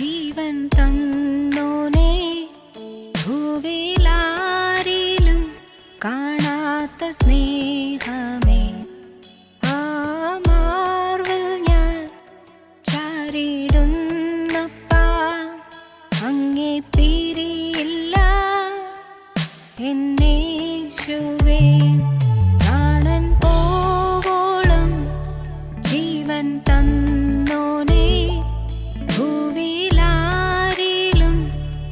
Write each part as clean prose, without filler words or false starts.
ജീവൻ തന്നോനേ, ഭൂവിലാരിലും കാണാത്ത സ്നേഹമേ, ആ മാർവിൽ ഞാൻ ചാരിടുന്നപ്പാ, അങ്ങേ പിരിയില്ല എന്നേശുവേ. പ്രാണൻ പോവോളം ജീവൻ തന്നോനേ, ഭൂവിലാരിലും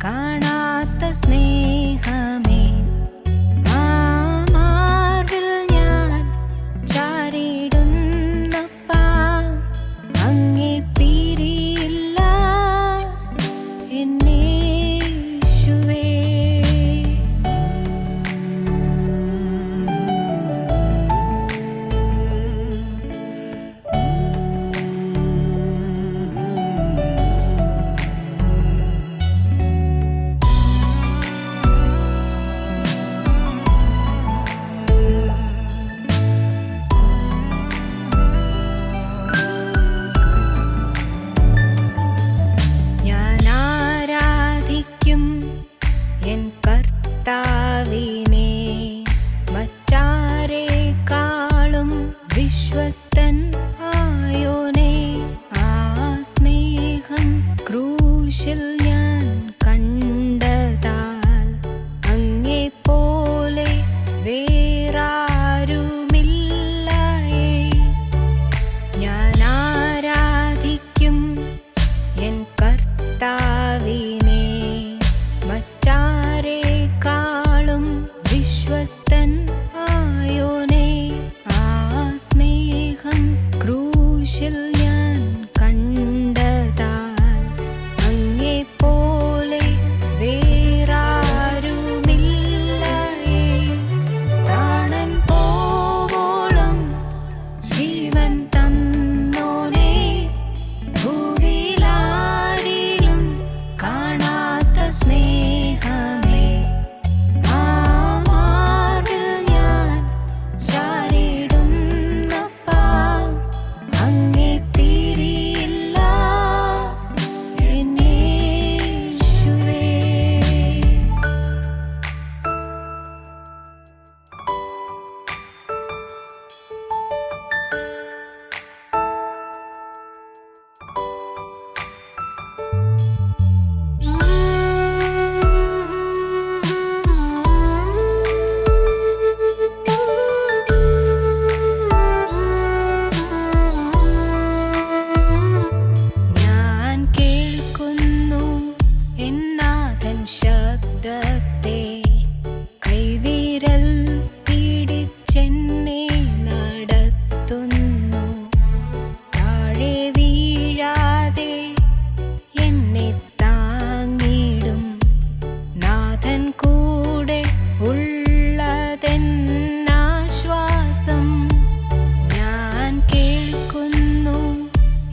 കാണാത്ത സ്നേഹമേ, ആ മാർവിൽ ഞാൻ ചാരിടുന്നപ്പാ, അങ്ങേ പിരിയില്ല എന്നേശുവേ. എൻ കർത്താവിനെ മറ്റാരേക്കാളും വിശ്വസ്തൻ ആയോനേ, ആ സ്നേഹം ക്രൂശിൽ ഞാൻ കണ്ടതാൽ അങ്ങേ പോലെ വേറാരുമില്ലയേ. ഞാൻ ആരാധിക്കും എൻ കർത്താവിനെ മറ്റാരേക്കാളും വിശ്വസ്തൻ ആയോനേ, ആ സ്നേഹം ക്രൂശിൽ ഞാൻ കണ്ടതാൽ അങ്ങേ പോലെ വേറാരുമില്ലയേ. പ്രാണൻ പോവോളം ജീവൻ തന്നോനേ, ഭൂവിലാരിലും കാണാത്ത സ്നേഹമേ, ആ മാർവിൽ ഞാൻ ചാരിടുന്നപ്പാ, അങ്ങേ പിരിയില്ല എന്നേശുവേ. ഞാൻ കേൾക്കുന്നു എന്നാഥൻ ശബ്ദത്തെ, കൈവിരൽ പിടിച്ചെന്നെ നടത്തുന്നു. താഴെ വീഴാതെ എന്നെ താങ്ങിടും നാഥൻ, കൂടെ ഉള്ളതെന്നാശ്വാസം. ഞാൻ കേൾക്കുന്നു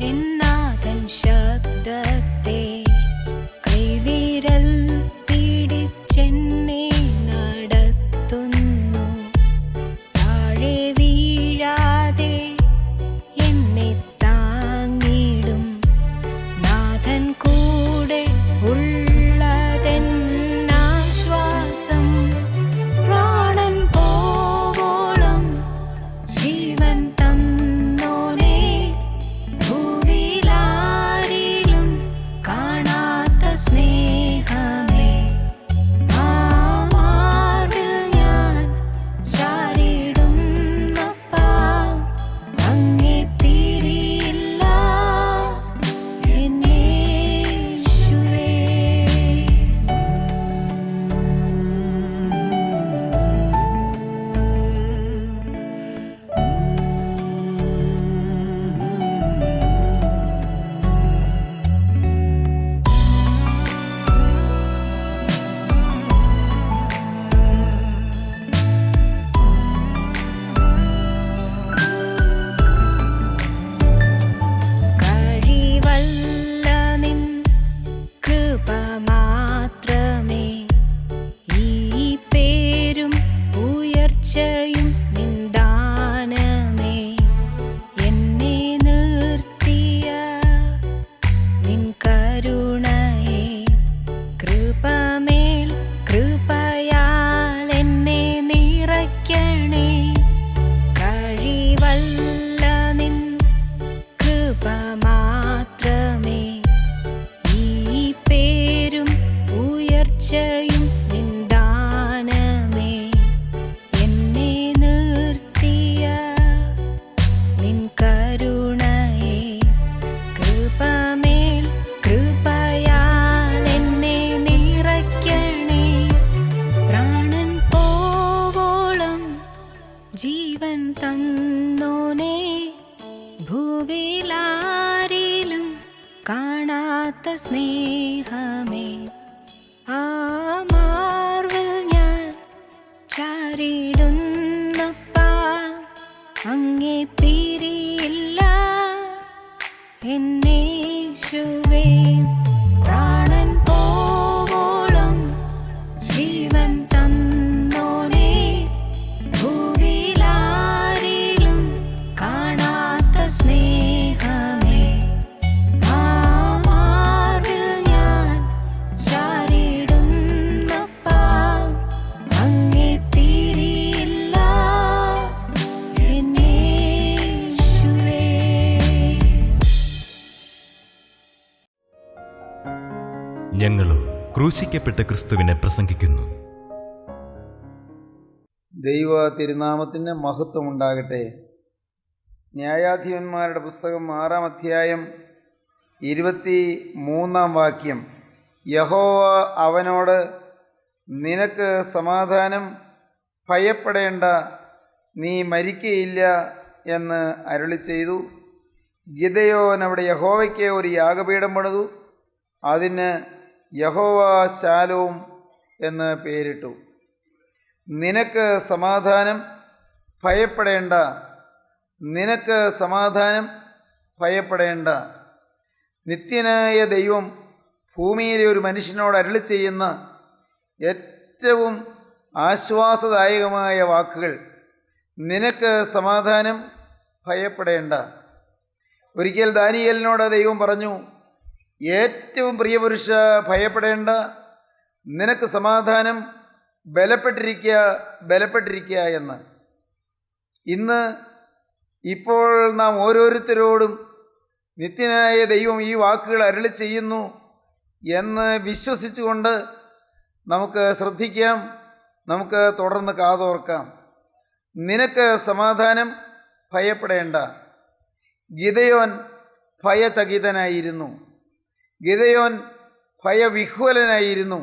എന്നാഥൻ ശബ്ദത്തെ, കൈവിരൽ പിടിച്ചെന്നെ നടത്തുന്നു. താഴെ വീഴാതെ എന്നെ താങ്ങിടും നാഥൻ, കൂടെ ഉള്ളതെന്നാശ്വാസം. പ്രാണൻ പോവോളം ജീവൻ തന്നോനേ, ഭൂവിലാരിലും കാണാത്ത സ്നേഹമേ, ആ മാർവിൽ ഞാൻ ചാരിടുന്നപ്പാ, അങ്ങേ പിരിയില്ല എന്നേശുവേ. കഴിവല്ല നിൻ കൃപ മാത്രമേ, ഈ പേരും ഉയർച്ചയും നിന്ദാനമേ. എന്നെ നിർത്തിയ നിൻ കരുണ ഉയർച്ചയും നിന്ദാനമേ. എന്നെ നിർത്തിയ നിൻ കരുണയെ കൃപമേൽ കൃപയാൽ എന്നെ നിറയ്ക്കണേ. പ്രാണൻ പോവോളം ജീവൻ തന്നോനേ, ഭൂവിലാരിലും കാണാത്ത സ്നേഹമേ. ആ മാർവിൽ ഞാൻ ചാരിടുന്നപ്പാ, അങ്ങേ പിരിയില്ല എന്നേശുവേ. പ്രാണൻ പോവോളം ജീവൻ തന്നോനേ, ഭൂവിലാരിലും കാണാത്ത സ്നേഹമേ. ആ മാർവിൽ ഞാൻ ചാരിടുന്നപ്പാ, അങ്ങേ പിരിയില്ല എന്നേശുവേ. ഞങ്ങളും ക്രൂശിക്കപ്പെട്ട ക്രിസ്തുവിനെ പ്രസംഗിക്കുന്നു. ദൈവ തിരുനാമത്തിന് മഹത്വമുണ്ടാകട്ടെ. ന്യായാധിപന്മാരുടെ പുസ്തകം 6-ാം അധ്യായം 23-ാം വാക്യം. യഹോവ അവനോട്, നിനക്ക് സമാധാനം, ഭയപ്പെടേണ്ട, നീ മരിക്കയില്ല എന്ന് അരുളി ചെയ്തു. ഗിദെയോൻ അവിടെ യഹോവയ്ക്ക് ഒരു യാഗപീഠം പണിതു. അതിന് യഹോവ ശാലോം എന്ന് പേരിട്ടു. നിനക്ക് സമാധാനം, ഭയപ്പെടേണ്ട, നിനക്ക് സമാധാനം, ഭയപ്പെടേണ്ട. നിത്യനായ ദൈവം ഭൂമിയിലെ ഒരു മനുഷ്യനോട് അരുളി ചെയ്യുന്ന ഏറ്റവും ആശ്വാസദായകമായ വാക്കുകൾ. നിനക്ക് സമാധാനം, ഭയപ്പെടേണ്ട. ഒരിക്കൽ ദാനിയേലിനോട് ദൈവം പറഞ്ഞു, ഏറ്റവും പ്രിയപുരുഷ, ഭയപ്പെടേണ്ട, നിനക്ക് സമാധാനം, ബലപ്പെട്ടിരിക്കുക, ബലപ്പെട്ടിരിക്കുക എന്ന്. ഇന്ന് ഇപ്പോൾ നാം ഓരോരുത്തരോടും നിത്യനായ ദൈവം ഈ വാക്കുകൾ അരുളി ചെയ്യുന്നു എന്ന് വിശ്വസിച്ചുകൊണ്ട് നമുക്ക് ശ്രദ്ധിക്കാം, നമുക്ക് തുടർന്ന് കാതോർക്കാം. നിനക്ക് സമാധാനം, ഭയപ്പെടേണ്ട. ഗിദെയോൻ ഭയചകിതനായിരുന്നു. ഗിദെയോൻ ഭയവിഹ്വലനായിരുന്നു.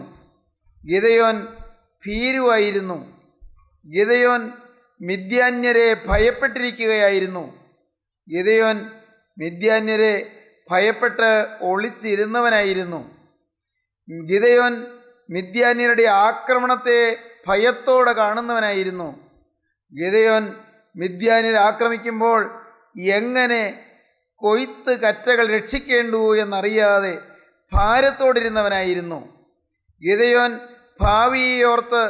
ഗിദെയോൻ ഭീരുവായിരുന്നു. ഗിദെയോൻ മിദ്യാന്യരെ ഭയപ്പെട്ടിരിക്കുകയായിരുന്നു. ഗിദെയോൻ മിദ്യാന്യരെ ഭയപ്പെട്ട് ഒളിച്ചിരുന്നവനായിരുന്നു. ഗിദെയോൻ മിദ്യാന്യരുടെ ആക്രമണത്തെ ഭയത്തോടെ കാണുന്നവനായിരുന്നു. ഗിദെയോൻ മിദ്യാന്യരെ ആക്രമിക്കുമ്പോൾ എങ്ങനെ കൊയ്ത്ത് കറ്റകൾ രക്ഷിക്കേണ്ടു എന്നറിയാതെ ഭാരത്തോടിരുന്നവനായിരുന്നു. ഗിദെയോൻ ഭാവിയോർത്ത്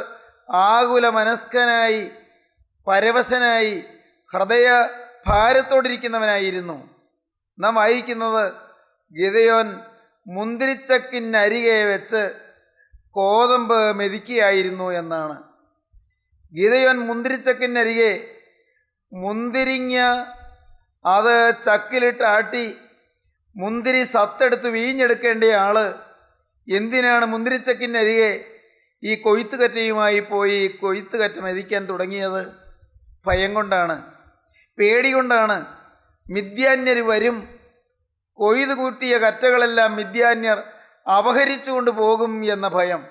ആകുല മനസ്കനായി, പരവശനായി, ഹൃദയ ഭാരത്തോടിരിക്കുന്നവനായിരുന്നു. നാം വായിക്കുന്നത് ഗിദെയോൻ മുന്തിരിച്ചക്കിനരികെ വെച്ച് കോതമ്പ് മെതിക്കുകയായിരുന്നു എന്നാണ്. ഗിദെയോൻ മുന്തിരിച്ചക്കിനരികെ മുന്തിരിങ്ങ അത് ചക്കിലിട്ട് ആട്ടി മുന്തിരി സത്തെടുത്ത് വീഞ്ഞെടുക്കേണ്ട ആള് എന്തിനാണ് മുന്തിരിച്ചക്കിനരികെ ഈ കൊയ്ത്തുകറ്റയുമായി പോയി കൊയ്ത്തുകറ്റ മെതിക്കാൻ തുടങ്ങിയത്? ഭയം കൊണ്ടാണ്, പേടി കൊണ്ടാണ്. മിദ്യാന്യർ വരും, കൊയ്തു കൂട്ടിയ കറ്റകളെല്ലാം മിദ്യാന്യർ അപഹരിച്ചുകൊണ്ട് പോകും എന്ന ഭയം.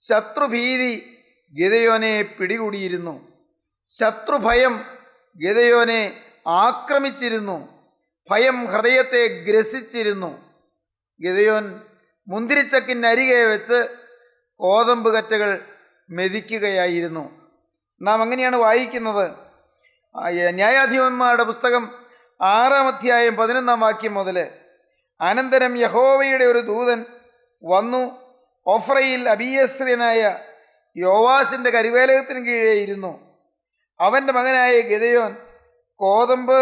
ശത്രുഭീതി ഗിദെയോനെ പിടികൂടിയിരുന്നു. ശത്രുഭയം ഗിദെയോനെ ആക്രമിച്ചിരുന്നു. ഭയം ഹൃദയത്തെ ഗ്രസിച്ചിരുന്നു. ഗിദെയോൻ മുന്തിരിച്ചക്കിനരികെ വെച്ച് കോതമ്പ് കറ്റകൾ മെതിക്കുകയായിരുന്നു. നാം അങ്ങനെയാണ് വായിക്കുന്നത്. ന്യായാധിപന്മാരുടെ പുസ്തകം 6-ാം അധ്യായം 11-ാം വാക്യം മുതൽ. അനന്തരം യഹോവയുടെ ഒരു ദൂതൻ വന്നു ഒഫ്രയിൽ അബീയസ്ര്യനായ യോവാസിൻ്റെ കരുവേലകത്തിന് കീഴേ ഇരുന്നു. അവൻ്റെ മകനായ ഗിദെയോൻ കോതമ്പ്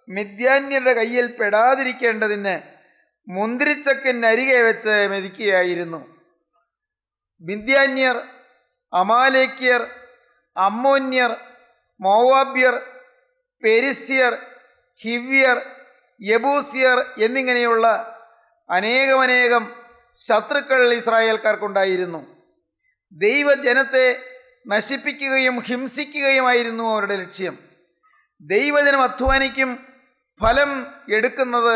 മിദ്യാന്യരുടെ കയ്യിൽ പെടാതിരിക്കേണ്ടതിന് മുന്തിരിച്ചക്കിനരികെ വെച്ച് മെതിക്കുകയായിരുന്നു. മിദ്യാന്യർ, അമാലേക്യർ, അമ്മോന്യർ, മോവാബ്യർ, പെരിസ്യർ, ഹിവ്യർ, യബൂസ്യർ എന്നിങ്ങനെയുള്ള അനേകം ശത്രുക്കൾ ഇസ്രായേൽക്കാർക്കുണ്ടായിരുന്നു. ദൈവജനത്തെ നശിപ്പിക്കുകയും ഹിംസിക്കുകയുമായിരുന്നു അവരുടെ ലക്ഷ്യം. ദൈവജനം അധ്വാനിക്കും ഫലം എടുക്കുന്നത്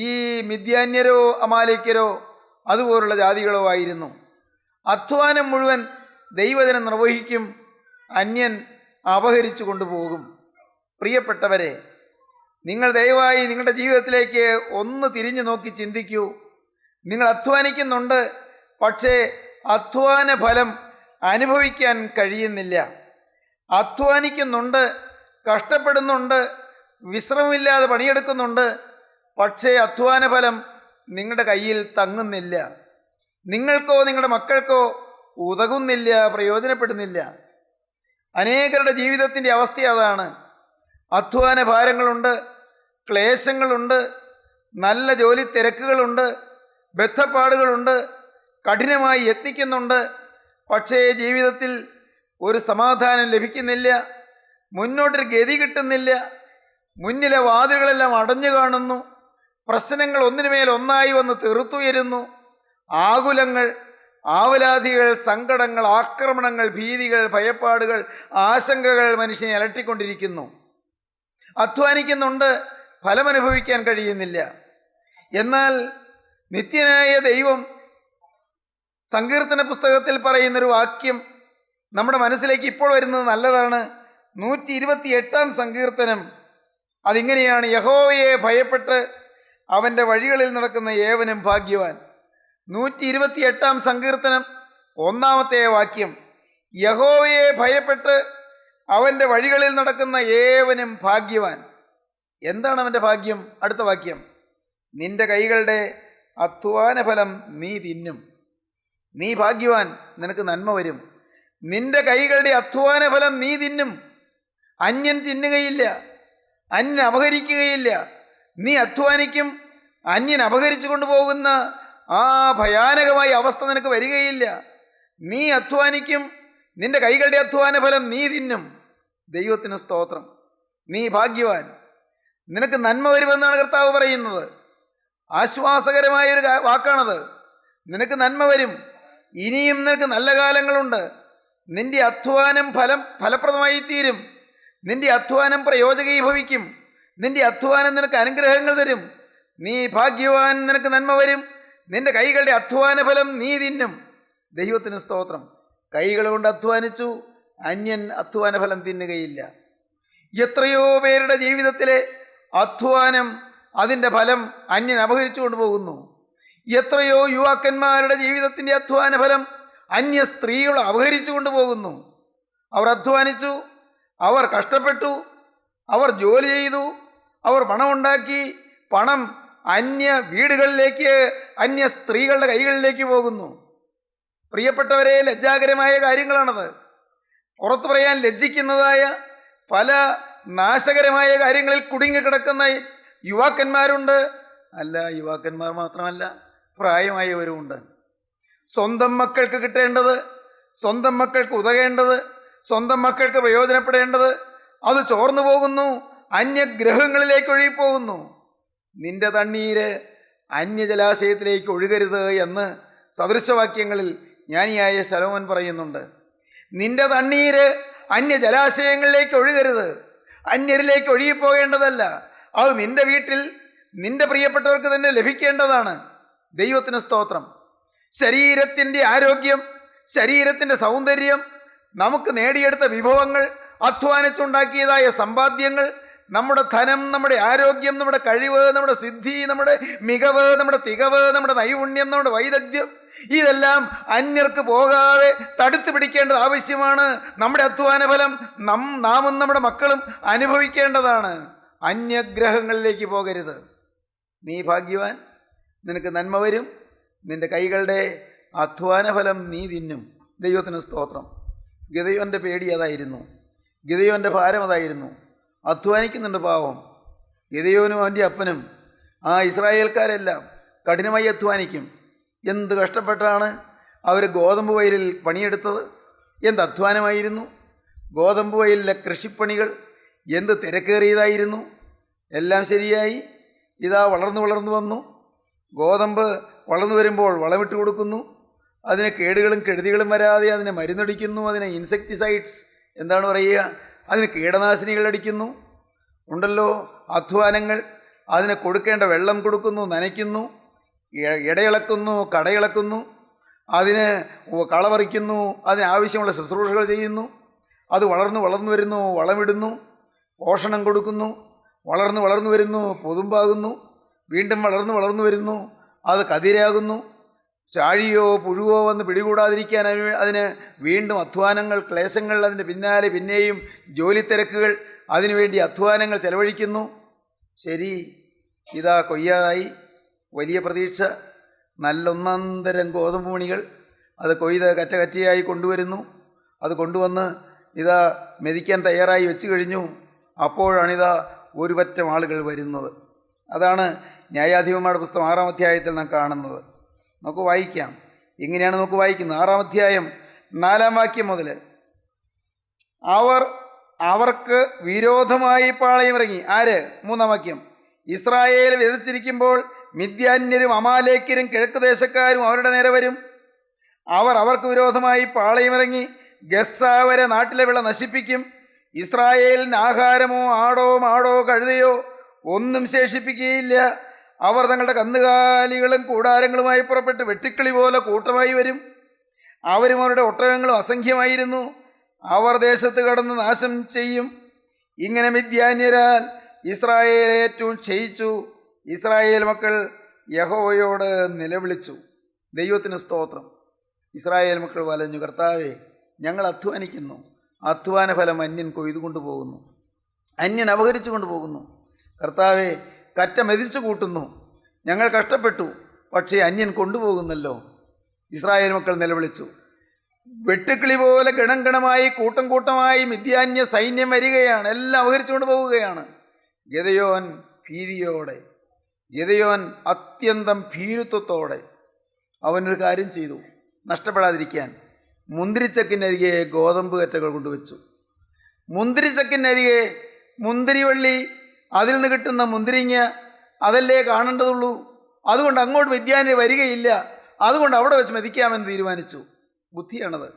ഈ മിദ്യാന്യരോ അമാലേക്യരോ അതുപോലുള്ള ജാതികളോ ആയിരുന്നു. അധ്വാനം മുഴുവൻ ദൈവജനം നിർവഹിക്കും, അന്യൻ അപഹരിച്ചു കൊണ്ടുപോകും. പ്രിയപ്പെട്ടവരെ, നിങ്ങൾ ദയവായി നിങ്ങളുടെ ജീവിതത്തിലേക്ക് ഒന്ന് തിരിഞ്ഞു നോക്കി ചിന്തിക്കൂ. നിങ്ങൾ അധ്വാനിക്കുന്നുണ്ട്, പക്ഷേ അധ്വാന ഫലം അനുഭവിക്കാൻ കഴിയുന്നില്ല. അധ്വാനിക്കുന്നുണ്ട്, കഷ്ടപ്പെടുന്നുണ്ട്, വിശ്രമമില്ലാതെ പണിയെടുക്കുന്നുണ്ട്, പക്ഷേ അധ്വാന ഫലം നിങ്ങളുടെ കയ്യിൽ തങ്ങുന്നില്ല. നിങ്ങൾക്കോ നിങ്ങളുടെ മക്കൾക്കോ ഉതകുന്നില്ല, പ്രയോജനപ്പെടുന്നില്ല. അനേകരുടെ ജീവിതത്തിൻ്റെ അവസ്ഥ അതാണ്. അധ്വാന ഭാരങ്ങളുണ്ട്, ക്ലേശങ്ങളുണ്ട്, നല്ല ജോലി തിരക്കുകളുണ്ട്, ബദ്ധപ്പാടുകളുണ്ട്, കഠിനമായി യത്നിക്കുന്നുണ്ട്, പക്ഷേ ജീവിതത്തിൽ ഒരു സമാധാനം ലഭിക്കുന്നില്ല, മുന്നോട്ടൊരു ഗതി കിട്ടുന്നില്ല. മുന്നിലെ വാതിലുകളെല്ലാം അടഞ്ഞു കാണുന്നു, പ്രശ്നങ്ങൾ ഒന്നിനുമേൽ ഒന്നായി വന്ന് തെറുത്തുയരുന്നു. ആകുലങ്ങൾ, ആവലാതികൾ, സങ്കടങ്ങൾ, ആക്രമണങ്ങൾ, ഭീതികൾ, ഭയപ്പാടുകൾ, ആശങ്കകൾ മനുഷ്യനെ അലട്ടിക്കൊണ്ടിരിക്കുന്നു. അധ്വാനിക്കുന്നുണ്ട്, ഫലമനുഭവിക്കാൻ കഴിയുന്നില്ല. എന്നാൽ നിത്യനായ ദൈവം സങ്കീർത്തന പുസ്തകത്തിൽ പറയുന്നൊരു വാക്യം നമ്മുടെ മനസ്സിലേക്ക് ഇപ്പോൾ വരുന്നത് നല്ലതാണ്. 128 സങ്കീർത്തനം. അതിങ്ങനെയാണ്: യഹോവയെ ഭയപ്പെട്ട് അവൻ്റെ വഴികളിൽ നടക്കുന്ന ഏവനും ഭാഗ്യവാൻ. 128 സങ്കീർത്തനം 1-ാമത്തെ വാക്യം. യഹോവയെ ഭയപ്പെട്ട് അവൻ്റെ വഴികളിൽ നടക്കുന്ന ഏവനും ഭാഗ്യവാൻ. എന്താണ് അവൻ്റെ ഭാഗ്യം? അടുത്ത വാക്യം: നിന്റെ കൈകളുടെ അധ്വാന ഫലം നീ തിന്നും. നീ ഭാഗ്യവാൻ, നിനക്ക് നന്മ വരും. നിന്റെ കൈകളുടെ അധ്വാന ഫലം നീ തിന്നും. അന്യൻ തിന്നുകയില്ല, അന്യൻ അപഹരിക്കുകയില്ല. നീ അധ്വാനിക്കും, അന്യൻ അപഹരിച്ചു കൊണ്ടുപോകുന്ന ആ ഭയാനകമായ അവസ്ഥ നിനക്ക് വരികയില്ല. നീ അധ്വാനിക്കും, നിന്റെ കൈകളുടെ അധ്വാന ഫലം നീ തിന്നും. ദൈവത്തിന് സ്തോത്രം. നീ ഭാഗ്യവാൻ, നിനക്ക് നന്മ വരുമെന്നാണ് കർത്താവ് പറയുന്നത്. ആശ്വാസകരമായൊരു വാക്കാണത്. നിനക്ക് നന്മ വരും, ഇനിയും നിനക്ക് നല്ല കാലങ്ങളുണ്ട്. നിന്റെ അധ്വാനം ഫലപ്രദമായി തീരും. നിന്റെ അധ്വാനം പ്രയോജകീഭവിക്കും. നിന്റെ അധ്വാനം നിനക്ക് അനുഗ്രഹങ്ങൾ തരും. നീ ഭാഗ്യവാൻ, നിനക്ക് നന്മ വരും. നിന്റെ കൈകളുടെ അധ്വാന ഫലം നീ തിന്നും. ദൈവത്തിന് സ്തോത്രം. കൈകൾ കൊണ്ട് അധ്വാനിച്ചു, അന്യൻ അധ്വാന ഫലം തിന്നുകയില്ല. എത്രയോ പേരുടെ ജീവിതത്തിലെ അധ്വാനം, അതിൻ്റെ ഫലം അന്യൻ അപഹരിച്ചു കൊണ്ടുപോകുന്നു. എത്രയോ യുവാക്കന്മാരുടെ ജീവിതത്തിൻ്റെ അധ്വാന ഫലം അന്യ സ്ത്രീകൾ അപഹരിച്ചു കൊണ്ടുപോകുന്നു. അവർ അധ്വാനിച്ചു, അവർ കഷ്ടപ്പെട്ടു, അവർ ജോലി ചെയ്തു, അവർ പണമുണ്ടാക്കി. പണം അന്യ വീടുകളിലേക്ക്, അന്യ സ്ത്രീകളുടെ കൈകളിലേക്ക് പോകുന്നു. പ്രിയപ്പെട്ടവരെ, ലജ്ജാകരമായ കാര്യങ്ങളാണത്. പുറത്തു പറയാൻ ലജ്ജിക്കുന്നതായ പല നാശകരമായ കാര്യങ്ങളിൽ കുടുങ്ങിക്കിടക്കുന്ന യുവാക്കന്മാരുണ്ട്. അല്ല, യുവാക്കന്മാർ മാത്രമല്ല, പ്രായമായവരുമുണ്ട്. സ്വന്തം മക്കൾക്ക് കിട്ടേണ്ടത്, സ്വന്തം മക്കൾക്ക് ഉതകേണ്ടത്, സ്വന്തം മക്കൾക്ക് പ്രയോജനപ്പെടേണ്ടത് അത് ചോർന്നു പോകുന്നു, അന്യഗ്രഹങ്ങളിലേക്ക് ഒഴുകിപ്പോകുന്നു. നിന്റെ തണ്ണീര് അന്യജലാശയത്തിലേക്ക് ഒഴുകരുത് എന്ന് സദൃശവാക്യങ്ങളിൽ ജ്ഞാനിയായ ശലോമോൻ പറയുന്നുണ്ട്. നിന്റെ തണ്ണീര് അന്യജലാശയങ്ങളിലേക്ക് ഒഴുകരുത്, അന്യരിലേക്ക് ഒഴുകിപ്പോകേണ്ടതല്ല. അത് നിന്റെ വീട്ടിൽ നിന്റെ പ്രിയപ്പെട്ടവർക്ക് തന്നെ ലഭിക്കേണ്ടതാണ്. ദൈവത്തിന് സ്തോത്രം. ശരീരത്തിൻ്റെ ആരോഗ്യം, ശരീരത്തിൻ്റെ സൗന്ദര്യം, നമുക്ക് നേടിയെടുത്ത വിഭവങ്ങൾ, അധ്വാനിച്ചുണ്ടാക്കിയതായ സമ്പാദ്യങ്ങൾ, നമ്മുടെ ധനം, നമ്മുടെ ആരോഗ്യം, നമ്മുടെ കഴിവ്, നമ്മുടെ സിദ്ധി, നമ്മുടെ മികവ്, നമ്മുടെ തികവ്, നമ്മുടെ നൈപുണ്യം, നമ്മുടെ വൈദഗ്ധ്യം, ഇതെല്ലാം അന്യർക്ക് പോകാതെ തടുത്തു പിടിക്കേണ്ടത് ആവശ്യമാണ്. നമ്മുടെ അധ്വാന ഫലം നാമും നമ്മുടെ മക്കളും അനുഭവിക്കേണ്ടതാണ്. അന്യഗ്രഹങ്ങളിലേക്ക് പോകരുത്. നീ ഭാഗ്യവാൻ, നിനക്ക് നന്മ വരും. നിന്റെ കൈകളുടെ അധ്വാന ഫലം നീ തിന്നും. ദൈവത്തിന് സ്തോത്രം. ഗിദെയോൻ്റെ പേടി അതായിരുന്നു, ഗിദെയോൻ്റെ ഭാരം അതായിരുന്നു. അധ്വാനിക്കുന്നുണ്ട് പാവം. ഗിദെയോനും അവൻ്റെ അപ്പനും ആ ഇസ്രായേൽക്കാരെല്ലാം കഠിനമായി അധ്വാനിക്കും. എന്ത് കഷ്ടപ്പെട്ടാണ് അവർ ഗോതമ്പ് വയലിൽ പണിയെടുത്തത്! എന്ത് അധ്വാനമായിരുന്നു! ഗോതമ്പ് വയലിലെ കൃഷിപ്പണികൾ എന്ത് തിരക്കേറിയതായിരുന്നു! എല്ലാം ശരിയായി. ഇതാ വളർന്നു വന്നു. ഗോതമ്പ് വളർന്നു വരുമ്പോൾ വളമിട്ട് കൊടുക്കുന്നു. അതിന് കേടുകളും കെടുതികളും വരാതെ അതിനെ മരുന്നടിക്കുന്നു, അതിനെ ഇൻസെക്ടിസൈഡ്സ് എന്താണ് പറയുക, അതിന് കീടനാശിനികൾ അടിക്കുന്നു ഉണ്ടല്ലോ. അധ്വാനങ്ങൾ, അതിന് കൊടുക്കേണ്ട വെള്ളം കൊടുക്കുന്നു, നനയ്ക്കുന്നു, ഇടയിളക്കുന്നു, കടയിളക്കുന്നു, അതിന് കളപറിക്കുന്നു, അതിനാവശ്യമുള്ള ശുശ്രൂഷകൾ ചെയ്യുന്നു. അത് വളർന്നു വരുന്നു, വളമിടുന്നു, പോഷണം കൊടുക്കുന്നു, വളർന്നു വരുന്നു, പൊതുമ്പാകുന്നു, വീണ്ടും വളർന്നു വരുന്നു, അത് കതിരാകുന്നു. ചാഴിയോ പുഴുവോ വന്ന് പിടികൂടാതിരിക്കാൻ അതിന് വീണ്ടും അധ്വാനങ്ങൾ, ക്ലേശങ്ങൾ, അതിൻ്റെ പിന്നാലെ പിന്നെയും ജോലി തിരക്കുകൾ, അതിനുവേണ്ടി അധ്വാനങ്ങൾ ചെലവഴിക്കുന്നു. ശരി, ഇതാ കൊയ്യാറായി, വലിയ പ്രതീക്ഷ, നല്ലൊന്നന്തരം ഗോതമ്പ് മണികൾ, അത് കൊയ്ത് കറ്റയായി കൊണ്ടുവരുന്നു. അത് കൊണ്ടുവന്ന് ഇതാ മെതിക്കാൻ തയ്യാറായി വെച്ച് കഴിഞ്ഞു. അപ്പോഴാണിതാ ഒരു പറ്റം ആളുകൾ വരുന്നത്. അതാണ് ന്യായാധിപന്മാരുടെ പുസ്തകം 6-ാം അധ്യായത്തിൽ നാം കാണുന്നത്. നമുക്ക് വായിക്കാം. ഇങ്ങനെയാണ് നമുക്ക് വായിക്കുന്നത്. 6-ാം അധ്യായം 4-ാം വാക്യം മുതൽ. അവർക്ക് വിരോധമായി പാളയമിറങ്ങി. ആര്? 3-ാം വാക്യം. ഇസ്രായേൽ വിതച്ചിരിക്കുമ്പോൾ മിദ്യാന്യരും അമാലേക്യരും കിഴക്ക് ദേശക്കാരും അവരുടെ നേരെ വരും. അവർക്ക് വിരോധമായി പാളയമിറങ്ങി ഗസ്സാ വരെ നാട്ടിലെ വിള നശിപ്പിക്കും. ഇസ്രായേലിന് ആഹാരമോ ആടോ മാടോ കഴുതയോ ഒന്നും ശേഷിപ്പിക്കുകയില്ല. അവർ തങ്ങളുടെ കന്നുകാലികളും കൂടാരങ്ങളുമായി പുറപ്പെട്ട് വെട്ടിക്കിളി പോലെ കൂട്ടമായി വരും. അവരും അവരുടെ ഒട്ടകങ്ങളും അസംഖ്യമായിരുന്നു. അവർ ദേശത്ത് കടന്ന് നാശം ചെയ്യും. ഇങ്ങനെ മിദ്യാന്യരാൽ ഇസ്രായേൽ ഏറ്റവും ക്ഷയിച്ചു. ഇസ്രായേൽ മക്കൾ യഹോവയോട് നിലവിളിച്ചു. ദൈവത്തിന് സ്തോത്രം. ഇസ്രായേൽ മക്കൾ വലഞ്ഞു. കർത്താവേ, ഞങ്ങൾ അധ്വാനിക്കുന്നു, അധ്വാന ഫലം അന്യൻ കൊയ്തുകൊണ്ടു പോകുന്നു, അന്യൻ അപഹരിച്ചു കൊണ്ടുപോകുന്നു. കർത്താവെ, കറ്റ മെതിച്ചു കൂട്ടുന്നു, ഞങ്ങൾ കഷ്ടപ്പെട്ടു, പക്ഷേ അന്യൻ കൊണ്ടുപോകുന്നല്ലോ. ഇസ്രായേൽ മക്കൾ നിലവിളിച്ചു. വെട്ടുക്കിളി പോലെ ഗണമായി കൂട്ടം കൂട്ടമായി മിദ്യാന്യ സൈന്യം വരികയാണ്. എല്ലാം അപഹരിച്ചുകൊണ്ട് പോവുകയാണ്. ഗിദെയോൻ ഭീതിയോടെ, ഗിദെയോൻ അത്യന്തം ഭീരുത്വത്തോടെ അവനൊരു കാര്യം ചെയ്തു, നഷ്ടപ്പെടാതിരിക്കാൻ. മുന്തിരിച്ചക്കിനരികെ ഗോതമ്പ് കറ്റകൾ കൊണ്ടുവച്ചു. മുന്തിരിച്ചക്കിനരികെ മുന്തിരിവള്ളി, അതിൽ നിന്ന് കിട്ടുന്ന മുന്തിരിങ്ങ, അതല്ലേ കാണേണ്ടതുള്ളൂ. അതുകൊണ്ട് അങ്ങോട്ട് മിദ്യാന്യർ വരികയില്ല. അതുകൊണ്ട് അവിടെ വെച്ച് മെതിക്കാമെന്ന് തീരുമാനിച്ചു. ബുദ്ധിയാണത്,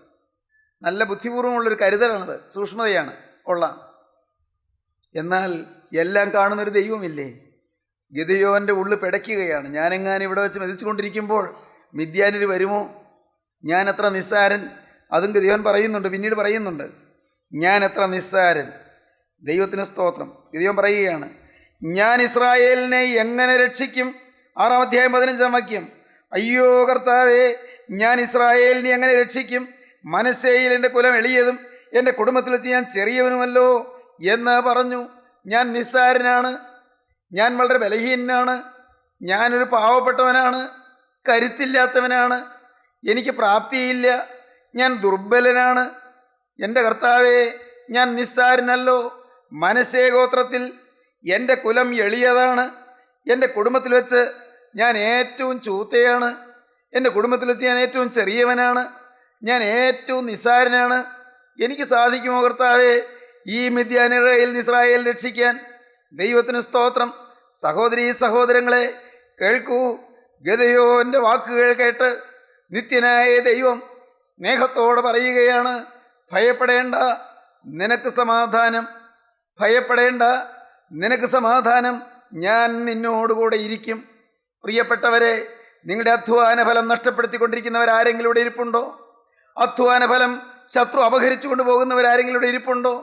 നല്ല ബുദ്ധിപൂർവ്വമുള്ളൊരു കരുതലാണത്, സൂക്ഷ്മതയാണ് ഉള്ള. എന്നാൽ എല്ലാം കാണുന്നൊരു ദൈവമില്ലേ? ഗിദെയോൻ്റെ ഉള്ളിൽ പിടയ്ക്കുകയാണ്. ഞാനെങ്ങാനും ഇവിടെ വെച്ച് മെതിച്ചുകൊണ്ടിരിക്കുമ്പോൾ മിദ്യാന്യർ വരുമോ? ഞാൻ എത്ര നിസ്സാരൻ. അതും ഗിദെയോൻ പറയുന്നുണ്ട്, പിന്നീട് പറയുന്നുണ്ട്, ഞാൻ എത്ര നിസ്സാരൻ. ദൈവത്തിന് സ്തോത്രം. ഗിദെയോൻ പറയുകയാണ്, ഞാൻ ഇസ്രായേലിനെ എങ്ങനെ രക്ഷിക്കും? 6-ാം അധ്യായം 15-ാം വാക്യം. അയ്യോ കർത്താവേ, ഞാൻ ഇസ്രായേലിനെ എങ്ങനെ രക്ഷിക്കും? മനശ്ശെയിൽ എൻ്റെ കുലം എളിയതും എൻ്റെ കുടുംബത്തിൽ വെച്ച് ഞാൻ ചെറിയവനുമല്ലോ എന്ന് പറഞ്ഞു. ഞാൻ നിസ്സാരനാണ്, ഞാൻ വളരെ ബലഹീനനാണ്, ഞാനൊരു പാവപ്പെട്ടവനാണ്, കരുത്തില്ലാത്തവനാണ്, എനിക്ക് പ്രാപ്തിയില്ല, ഞാൻ ദുർബലനാണ്. എൻ്റെ കർത്താവേ, ഞാൻ നിസ്സാരനല്ലോ. മനശ്ശെ ഗോത്രത്തിൽ എൻ്റെ കുലം എളിയതാണ്, എൻ്റെ കുടുംബത്തിൽ വെച്ച് ഞാൻ ഏറ്റവും ചൂത്തയാണ്, എൻ്റെ കുടുംബത്തിൽ വെച്ച് ഞാൻ ഏറ്റവും ചെറിയവനാണ്, ഞാൻ ഏറ്റവും നിസ്സാരനാണ്. എനിക്ക് സാധിക്കുമോ കർത്താവേ ഈ മിദ്യാന്യരുടെ കയ്യിൽ നിന്ന് ഇസ്രായേൽ രക്ഷിക്കാൻ? ദൈവത്തിന് സ്തോത്രം. സഹോദരീ സഹോദരങ്ങളെ കേൾക്കൂ. ഗിദെയോൻ്റെ വാക്കുകൾ കേട്ട് നിത്യനായ ദൈവം സ്നേഹത്തോടെ പറയുകയാണ്, ഭയപ്പെടേണ്ട, നിനക്ക് സമാധാനം. ഭയപ്പെടേണ്ട, നിനക്ക് സമാധാനം. ഞാൻ നിന്നോടുകൂടെ ഇരിക്കും. പ്രിയപ്പെട്ടവരെ, നിങ്ങളുടെ അധ്വാന ഫലം നഷ്ടപ്പെടുത്തിക്കൊണ്ടിരിക്കുന്നവരാരെങ്കിലും ഇവിടെ ഇരിപ്പുണ്ടോ? അധ്വാന ഫലം ശത്രു അപഹരിച്ചു കൊണ്ടുപോകുന്നവരാരെങ്കിലും ഇവിടെ ഇരിപ്പുണ്ടോ?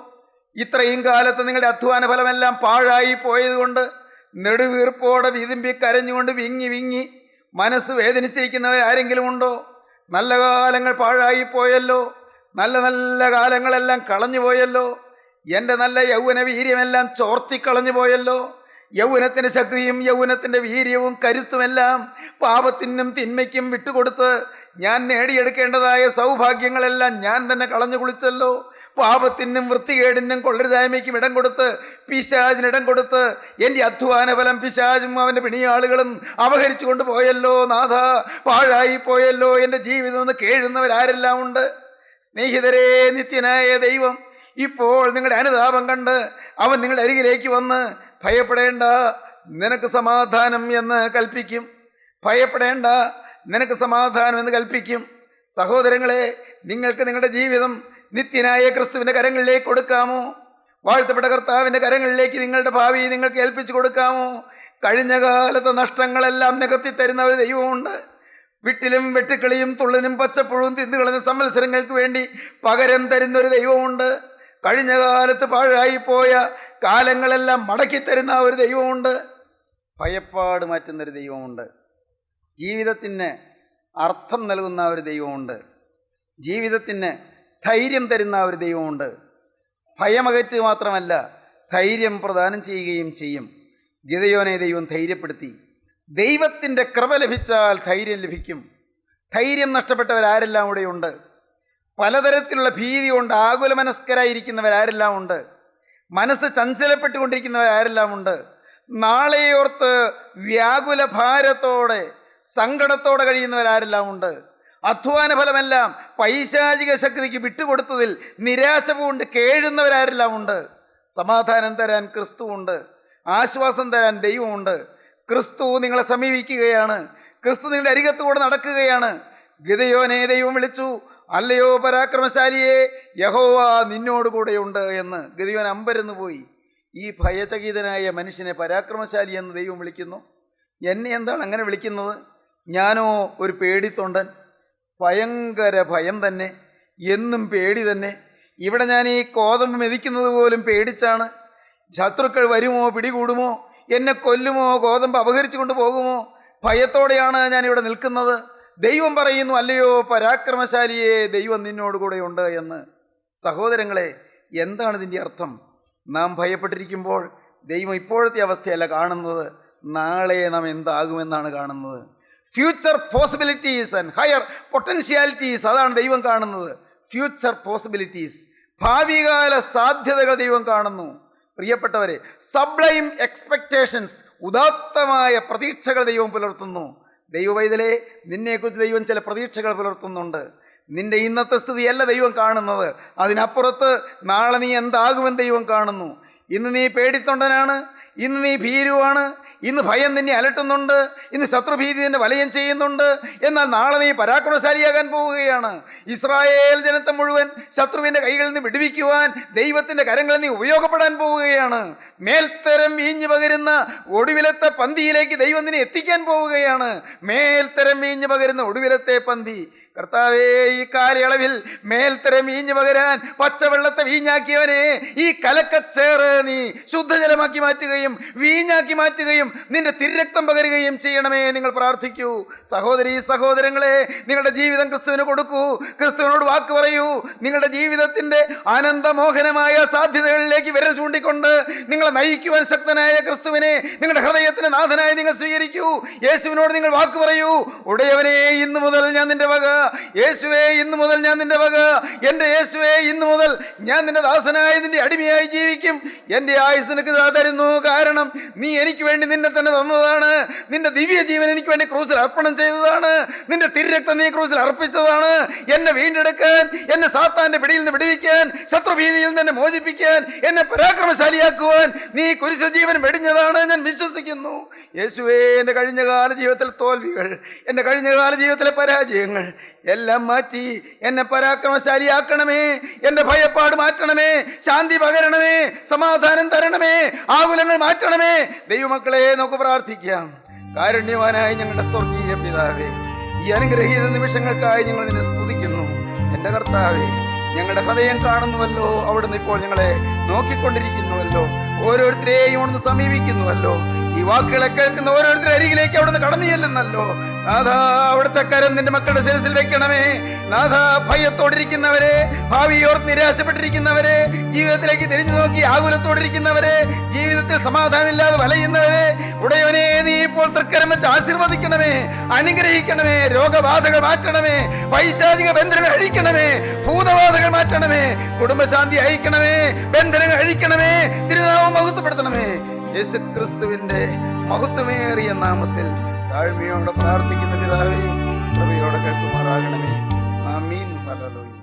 ഇത്രയും കാലത്ത് നിങ്ങളുടെ അധ്വാന ഫലമെല്ലാം പാഴായി പോയതുകൊണ്ട് നെടുവീർപ്പോടെ വിതുമ്പി കരഞ്ഞുകൊണ്ട് വിങ്ങി മനസ്സ് വേദനിച്ചിരിക്കുന്നവരാരെങ്കിലും ഉണ്ടോ? നല്ല കാലങ്ങൾ പാഴായി പോയല്ലോ, നല്ല കാലങ്ങളെല്ലാം കളഞ്ഞു പോയല്ലോ, എൻ്റെ നല്ല യൗവന വീര്യമെല്ലാം ചോർത്തിക്കളഞ്ഞു പോയല്ലോ. യൗവനത്തിൻ്റെ ശക്തിയും യൗവനത്തിൻ്റെ വീര്യവും കരുത്തുമെല്ലാം പാപത്തിനും തിന്മയ്ക്കും വിട്ടുകൊടുത്ത് ഞാൻ നേടിയെടുക്കേണ്ടതായ സൗഭാഗ്യങ്ങളെല്ലാം ഞാൻ തന്നെ കളഞ്ഞു കുളിച്ചല്ലോ. പാപത്തിനും വൃത്തികേടിനും കൊള്ളരുതായ്മയ്ക്കും ഇടം കൊടുത്ത്, പിശാചിനിടം കൊടുത്ത് എൻ്റെ അധ്വാന ഫലം പിശാചും അവൻ്റെ പിണിയാളുകളും അപഹരിച്ചു കൊണ്ടുപോയല്ലോ. നാഥ, പാഴായി പോയല്ലോ എൻ്റെ ജീവിതം എന്ന് കേഴുന്നവരാരെല്ലാം ഉണ്ട്. സ്നേഹിതരെ, നിത്യനായ ദൈവം ഇപ്പോൾ നിങ്ങളുടെ അനുതാപം കണ്ട് അവൻ നിങ്ങളുടെ അരികിലേക്ക് വന്ന് ഭയപ്പെടേണ്ട, നിനക്ക് സമാധാനം എന്ന് കൽപ്പിക്കും. ഭയപ്പെടേണ്ട, നിനക്ക് സമാധാനം എന്ന് കൽപ്പിക്കും. സഹോദരങ്ങളെ, നിങ്ങൾക്ക് നിങ്ങളുടെ ജീവിതം നിത്യനായ ക്രിസ്തുവിൻ്റെ കരങ്ങളിലേക്ക് കൊടുക്കാമോ? വാഴ്ത്തപ്പെട്ട കർത്താവിൻ്റെ കരങ്ങളിലേക്ക് നിങ്ങളുടെ ഭാവി നിങ്ങൾക്ക് ഏൽപ്പിച്ചു കൊടുക്കാമോ? കഴിഞ്ഞ കാലത്തെ നഷ്ടങ്ങളെല്ലാം നികത്തി തരുന്ന ഒരു ദൈവമുണ്ട്. വിട്ടിലും വെട്ടുക്കിളിയും തുള്ളനും പച്ചപ്പുഴവും തിന്നുകളഞ്ഞ സംവത്സരങ്ങൾക്ക് വേണ്ടി പകരം തരുന്ന ഒരു ദൈവമുണ്ട്. കഴിഞ്ഞ കാലത്ത് പാഴായിപ്പോയ കാലങ്ങളെല്ലാം മടക്കി തരുന്ന ഒരു ദൈവമുണ്ട്. ഭയപ്പാട് മാറ്റുന്നൊരു ദൈവമുണ്ട്. ജീവിതത്തിന് അർത്ഥം നൽകുന്ന ഒരു ദൈവമുണ്ട്. ജീവിതത്തിന് ധൈര്യം തരുന്ന ഒരു ദൈവമുണ്ട്. ഭയമകറ്റുക മാത്രമല്ല, ധൈര്യം പ്രദാനം ചെയ്യുകയും ചെയ്യും. ഗിദെയോനെ ദൈവം ധൈര്യപ്പെടുത്തി. ദൈവത്തിൻ്റെ കൃപ ലഭിച്ചാൽ ധൈര്യം ലഭിക്കും. ധൈര്യം നഷ്ടപ്പെട്ടവരാരെല്ലാം ഇവിടെയുണ്ട്. പലതരത്തിലുള്ള ഭീതി കൊണ്ട് ആകുലമനസ്കരായിരിക്കുന്നവരാരെല്ലാം ഉണ്ട്. മനസ്സ് ചഞ്ചലപ്പെട്ടുകൊണ്ടിരിക്കുന്നവരാരെല്ലാം ഉണ്ട്. നാളെയോർത്ത് വ്യാകുല ഭാരത്തോടെ സങ്കടത്തോടെ കഴിയുന്നവരാരെല്ലാം ഉണ്ട്. അധ്വാന ഫലമെല്ലാം പൈശാചിക ശക്തിക്ക് വിട്ടുകൊടുത്തതിൽ നിരാശ കൊണ്ട് കേഴുന്നവരാരെല്ലാം ഉണ്ട്. സമാധാനം തരാൻ ക്രിസ്തുവുണ്ട്. ആശ്വാസം തരാൻ ദൈവമുണ്ട്. ക്രിസ്തു നിങ്ങളെ സമീപിക്കുകയാണ്. ക്രിസ്തു നിങ്ങളുടെ അരികത്തുകൂടെ നടക്കുകയാണ്. ഗിദെയോനെ ദൈവം വിളിച്ചു, അല്ലയോ പരാക്രമശാലിയെ, യഹോവ നിന്നോട് കൂടെയുണ്ട് എന്ന്. ഗിദെയോൻ അമ്പരന്ന് പോയി. ഈ ഭയചകിതനായ മനുഷ്യനെ പരാക്രമശാലി എന്ന് ദൈവം വിളിക്കുന്നു. എന്നെ എന്താണ് അങ്ങനെ വിളിക്കുന്നത്? ഞാനോ ഒരു പേടിത്തൊണ്ടൻ. ഭയങ്കര ഭയം തന്നെ, എന്നും പേടി തന്നെ. ഇവിടെ ഞാൻ ഈ കോതമ്പ് മെതിക്കുന്നത് പോലും പേടിച്ചാണ്. ശത്രുക്കൾ വരുമോ, പിടികൂടുമോ, എന്നെ കൊല്ലുമോ, ഗോതമ്പ് അപഹരിച്ചു കൊണ്ട് പോകുമോ? ഭയത്തോടെയാണ് ഞാനിവിടെ നിൽക്കുന്നത്. ദൈവം പറയുന്നു, അല്ലയോ പരാക്രമശാലിയെ, ദൈവം നിന്നോട് കൂടെയുണ്ട് എന്ന്. സഹോദരങ്ങളെ, എന്താണ് ഇതിൻ്റെ അർത്ഥം? നാം ഭയപ്പെട്ടിരിക്കുമ്പോൾ ദൈവം ഇപ്പോഴത്തെ അവസ്ഥയല്ല കാണുന്നത്, നാളെ നാം എന്താകുമെന്നാണ് കാണുന്നത്. Future possibilities and higher potentialities, അതാണ് ദൈവം കാണുന്നത്. ഫ്യൂച്ചർ പോസിബിലിറ്റീസ്, ഭാവികാല സാധ്യതകൾ ദൈവം കാണുന്നു. പ്രിയപ്പെട്ടവരെ, സബ്ലൈം എക്സ്പെക്റ്റേഷൻസ്, ഉദാത്തമായ പ്രതീക്ഷകൾ ദൈവം പുലർത്തുന്നു. ദൈവവൈതലേ, നിന്നെക്കുറിച്ച് ദൈവം ചില പ്രതീക്ഷകൾ പുലർത്തുന്നുണ്ട്. നിന്റെ ഇന്നത്തെ സ്ഥിതിയല്ല ദൈവം കാണുന്നത്, അതിനപ്പുറത്ത് നാളെ നീ എന്താകുമെന്ന് ദൈവം കാണുന്നു. ഇന്ന് നീ പേടിത്തൊണ്ടനാണ്, ഇന്ന് നീ ഭീരുവാണ്, ഇന്ന് ഭയം നിന്നെ അലട്ടുന്നുണ്ട്, ഇന്ന് ശത്രുഭീതി നിന്നെ വലയം ചെയ്യുന്നുണ്ട്. എന്നാൽ നാളെ നീ പരാക്രമശാലിയാകാൻ പോവുകയാണ്. ഇസ്രായേൽ ജനത്തെ മുഴുവൻ ശത്രുവിൻ്റെ കൈകളിൽ നിന്ന് വിടുവിക്കുവാൻ ദൈവത്തിൻ്റെ കരങ്ങളിൽ നീ ഉപയോഗപ്പെടാൻ പോവുകയാണ്. മേൽത്തരം വീഞ്ഞു പകരുന്ന ഒടുവിലത്തെ പന്തിയിലേക്ക് ദൈവം നിന്നെ എത്തിക്കാൻ പോവുകയാണ്. മേൽത്തരം വീഞ്ഞു പകരുന്ന ഒടുവിലത്തെ പന്തി. കർത്താവേ, ഈ കാലയളവിൽ മേൽത്തരം വീഞ്ഞു പകരാൻ പച്ചവെള്ളത്തെ വീഞ്ഞാക്കിയവനെ, ഈ കലക്കച്ചേറ് നീ ശുദ്ധജലമാക്കി മാറ്റുകയും വീഞ്ഞാക്കി മാറ്റുകയും നിന്റെ തിരുരക്തം പകരുകയും ചെയ്യണമേ. നിങ്ങൾ പ്രാർത്ഥിക്കൂ. സഹോദരീ സഹോദരങ്ങളെ, നിങ്ങളുടെ ജീവിതം ക്രിസ്തുവിന് കൊടുക്കൂ. ക്രിസ്തുവിനോട് വാക്ക് പറയൂ. നിങ്ങളുടെ ജീവിതത്തിൻ്റെ അനന്തമോഹനമായ സാധ്യതകളിലേക്ക് വിരൽ ചൂണ്ടിക്കൊണ്ട് നിങ്ങളെ നയിക്കുവാൻ ശക്തനായ ക്രിസ്തുവിനെ നിങ്ങളുടെ ഹൃദയത്തിന് നാഥനായി നിങ്ങൾ സ്വീകരിക്കൂ. യേശുവിനോട് നിങ്ങൾ വാക്ക് പറയൂ. ഉടയവനെ, ഇന്നു മുതൽ ഞാൻ നിന്റെ വക. യേശുവേ, ഇന്നു മുതൽ ഞാൻ നിന്റെ വക. എൻ്റെ യേശുവേ, ഇന്നു മുതൽ ഞാൻ നിന്റെ ദാസനായി നിന്റെ അടിമയായി ജീവിക്കും. എൻ്റെ ആയുസ് നിനക്ക് തരുന്നു. കാരണം നീ എനിക്ക് വേണ്ടി നിന്നെ തന്നെ തന്നതാണ്. നിന്റെ ദിവ്യ ജീവൻ എനിക്ക് വേണ്ടി ക്രൂസിൽ അർപ്പണം ചെയ്തതാണ്. നിന്റെ തിരുരക്തം നീ ക്രൂസിൽ അർപ്പിച്ചതാണ്. എന്നെ വീണ്ടെടുക്കാൻ, എന്നെ സാത്താന്റെ പിടിയിൽ നിന്ന് വിടുവിക്കാൻ, ശത്രുഭീതിയിൽ നിന്ന് മോചിപ്പിക്കാൻ, എന്നെ പരാക്രമശാലിയാക്കുവാൻ നീ കുരിശിൽ ജീവൻ വെടിഞ്ഞതാണ്. ഞാൻ വിശ്വസിക്കുന്നു. യേശുവേ, എൻ്റെ കഴിഞ്ഞകാല ജീവിതത്തിലെ തോൽവികൾ, എൻ്റെ കഴിഞ്ഞകാല ജീവിതത്തിലെ പരാജയങ്ങൾ എല്ലാം മാറ്റി എന്നെ പരാക്രമശാലിയാക്കണമേ. എൻ്റെ ഭയപ്പാട് മാറ്റണമേ, ശാന്തി പകരണമേ, സമാധാനം തരണമേ, ആകുലങ്ങൾ മാറ്റണമേ. ദൈവമക്കളെ, നമുക്ക് പ്രാർത്ഥിക്കാം. കാരുണ്യവാനായ ഞങ്ങളുടെ സ്വർഗീയ പിതാവേ, ഈ അനുഗ്രഹീത നിമിഷങ്ങൾക്കായി ഞങ്ങൾ നിന്നെ സ്തുതിക്കുന്നു. എൻ്റെ കർത്താവേ, ഞങ്ങളുടെ ഹൃദയം കാണുന്നുവല്ലോ, അവിടുന്ന് ഇപ്പോൾ ഞങ്ങളെ നോക്കിക്കൊണ്ടിരിക്കുന്നുവല്ലോ, ഓരോരുത്തരെയും അവിടുന്ന് സമീപിക്കുന്നുവല്ലോ. ഈ വാക്കുകളെ കേൾക്കുന്ന ഓരോരുത്തരുടെ അരികിലേക്ക് അവിടുന്ന് കടന്നു ചെല്ലുന്നല്ലോ. നാഥ, അവിടുത്തെ കരം നിന്റെ മക്കളുടെ ശിരസിൽ വെക്കണമേ. നാഥ, ഭയത്തോടിരിക്കുന്നവരെ, ഭാവിയോർത്ത് നിരാശപ്പെട്ടിരിക്കുന്നവരെ, ജീവിതത്തിലേക്ക് തിരിഞ്ഞു നോക്കി ആകുലത്തോടിരിക്കുന്നവരെ, ജീവിതത്തിൽ സമാധാനമില്ലാതെ വലയുന്നവരെ, ഉടയവനെ നീ ഇപ്പോൾ തൃക്കരം വെച്ച് ആശീർവദിക്കണമേ, അനുഗ്രഹിക്കണമേ. രോഗബാധകൾ മാറ്റണമേ, പൈശാചിക ബന്ധനങ്ങൾ അഴിക്കണമേ, ഭൂതബാധകൾ മാറ്റണമേ, കുടുംബശാന്തി അയക്കണമേ, ബന്ധനങ്ങൾ അഴിക്കണമേ, തിരുനാമം മഹത്വപ്പെടുത്തണമേ. യേശുക്രിസ്തുവിന്റെ മഹത്വമേറിയ നാമത്തിൽ താഴ്മയോടെ പ്രാർത്ഥിക്കുന്ന പിതാവേ, കൃപയോടെ കേൾക്കുമാറാകണമേ. ആമീൻ. ഹല്ലേലൂയ.